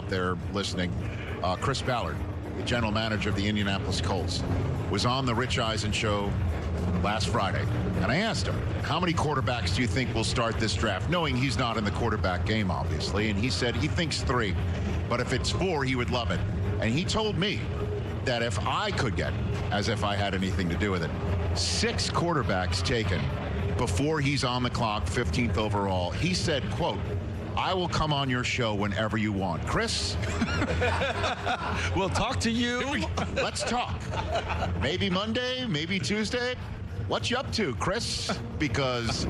out there listening. Chris Ballard, the general manager of the Indianapolis Colts, was on the Rich Eisen show last Friday, and I asked him, how many quarterbacks do you think will start this draft, knowing he's not in the quarterback game, obviously, and he said he thinks 3, but if it's 4, he would love it. And he told me that if I could get, as if I had anything to do with it, 6 quarterbacks taken before he's on the clock, 15th overall, he said, quote, I will come on your show whenever you want. Chris? We'll talk to you. Let's talk. Maybe Monday, maybe Tuesday. What you up to, Chris? Because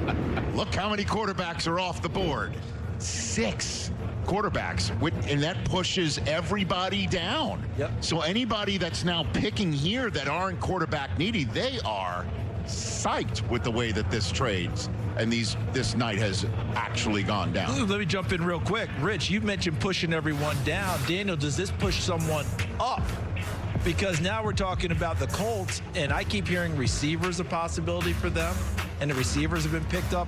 look how many quarterbacks are off the board. 6 quarterbacks, and that pushes everybody down. Yep. So anybody that's now picking here that aren't quarterback needy, they are psyched with the way that this trades and this night has actually gone down. Let me jump in real quick. Rich, you mentioned pushing everyone down. Daniel, does this push someone up? Because now we're talking about the Colts, and I keep hearing receivers a possibility for them, and the receivers have been picked up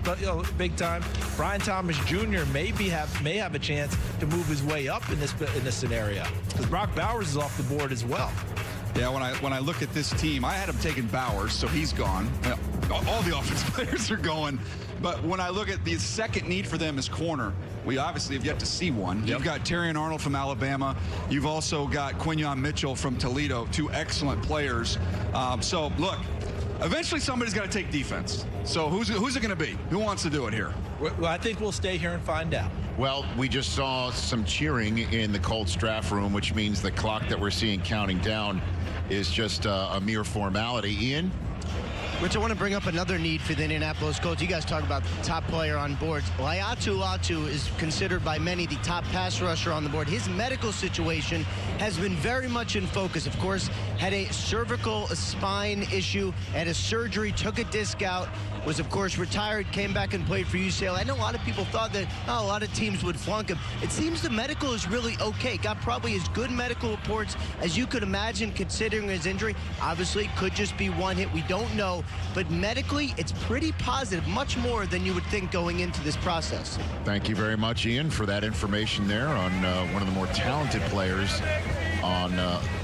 big time. Brian Thomas Jr. may have a chance to move his way up in this scenario, because Brock Bowers is off the board as well. Yeah, when I look at this team, I had him taking Bowers, so he's gone. All the offensive players are going. But when I look at the second need for them is corner, we obviously have yet to see one. Yep. You've got Terrion Arnold from Alabama. You've also got Quinyon Mitchell from Toledo, 2 excellent players. So, look, eventually somebody's got to take defense. So who's it going to be? Who wants to do it here? Well, I think we'll stay here and find out. Well, we just saw some cheering in the Colts draft room, which means the clock that we're seeing counting down is just a mere formality. Ian? Rich, I want to bring up another need for the Indianapolis Colts. You guys talk about the top player on boards. Laiatu Latu is considered by many the top pass rusher on the board. His medical situation has been very much in focus. Of course, had a cervical spine issue, had a surgery, took a disc out, was of course retired, came back and played for UCLA. I know a lot of people thought that a lot of teams would flunk him. It seems the medical is really okay. Got probably as good medical reports as you could imagine considering his injury. Obviously, could just be one hit. We don't know. But medically, it's pretty positive, much more than you would think going into this process. Thank you very much, Ian, for that information there on one of the more talented players on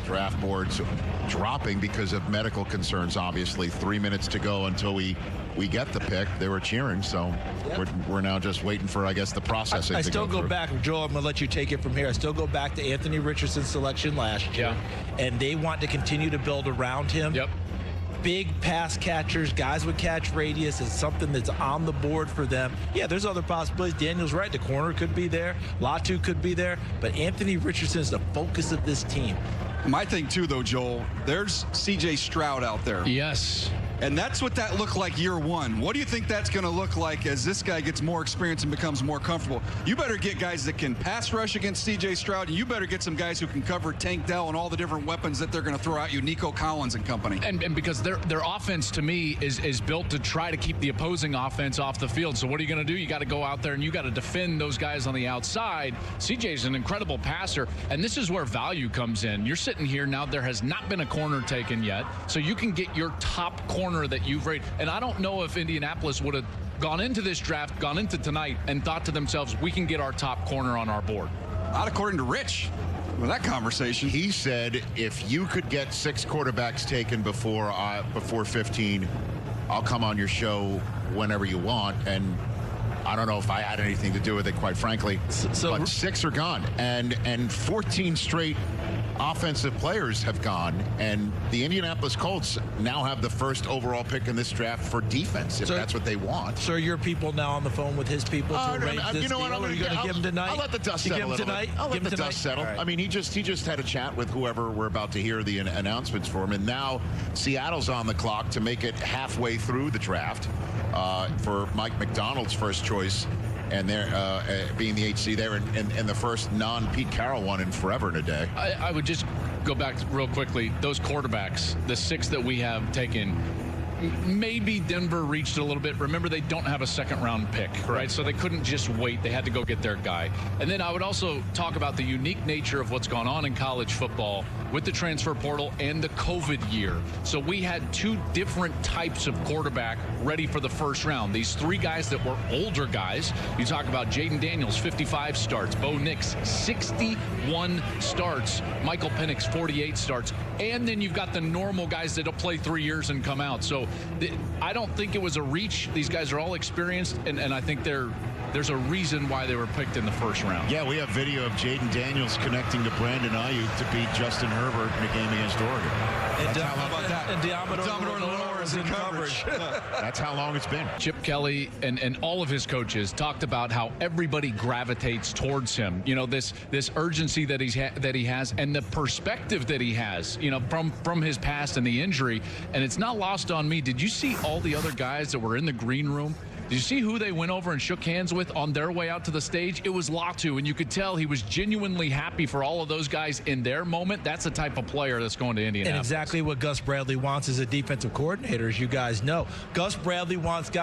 draft boards dropping because of medical concerns. Obviously, 3 minutes to go until we get the pick. They were cheering, so we're now just waiting for, I guess, the processing. I still go back, Joel, I'm going to let you take it from here. I still go back to Anthony Richardson's selection last year, and they want to continue to build around him. Yep. Big pass catchers, guys with catch radius is something that's on the board for them. Yeah, there's other possibilities. Daniel's right. The corner could be there. Latu could be there. But Anthony Richardson is the focus of this team. My thing, too, though, Joel, there's C.J. Stroud out there. Yes. And that's what that looked like year one. What do you think that's going to look like as this guy gets more experience and becomes more comfortable? You better get guys that can pass rush against C.J. Stroud, and you better get some guys who can cover Tank Dell and all the different weapons that they're going to throw at you, Nico Collins and company. And because their offense, to me, is built to try to keep the opposing offense off the field. So what are you going to do? You got to go out there and you got to defend those guys on the outside. C.J.'s an incredible passer, and this is where value comes in. You're sitting here now. There has not been a corner taken yet, so you can get your top corner that you've rated. And I don't know if Indianapolis would have gone into this draft, gone into tonight, and thought to themselves, we can get our top corner on our board. Not according to Rich. With that conversation, he said, if you could get 6 quarterbacks taken before 15, I'll come on your show whenever you want. And I don't know if I had anything to do with it, quite frankly. But 6 are gone, and 14 straight offensive players have gone, and the Indianapolis Colts now have the first overall pick in this draft for defense, if that's what they want. So are your people now on the phone with his people to arrange this deal? Are you going to give him tonight? I'll let the dust settle. I'll let the dust settle. Right. I mean, he just had a chat with whoever we're about to hear the announcements for him, and now Seattle's on the clock to make it halfway through the draft for Mike McDonald's first choice, and they're being the HC there, and the first non-Pete Carroll one in forever and a day. I would just go back real quickly. Those quarterbacks, the 6 that we have taken, maybe Denver reached it a little bit. Remember, they don't have a second-round pick, right? So they couldn't just wait. They had to go get their guy. And then I would also talk about the unique nature of what's gone on in college football with the transfer portal and the COVID year. So we had two different types of quarterback ready for the first round. These three guys that were older guys. You talk about Jaden Daniels, 55 starts. Bo Nix, 61 starts. Michael Penix, 48 starts. And then you've got the normal guys that'll play 3 years and come out. So I don't think it was a reach. These guys are all experienced, and I think there's a reason why they were picked in the first round. Yeah, we have video of Jaden Daniels connecting to Brandon Ayuk to beat Justin Herbert in a game against Oregon. How about that? And Diamador Lenore is in coverage. That's how long it's been. Chip Kelly and all of his coaches talked about how everybody gravitates towards him. You know, this urgency that he has and the perspective that he has, you know, from his past and the injury. And it's not lost on me. Did you see all the other guys that were in the green room? Did you see who they went over and shook hands with on their way out to the stage? It was Latu, and you could tell he was genuinely happy for all of those guys in their moment. That's the type of player that's going to Indianapolis. And exactly what Gus Bradley wants as a defensive coordinator, as you guys know. Gus Bradley wants guys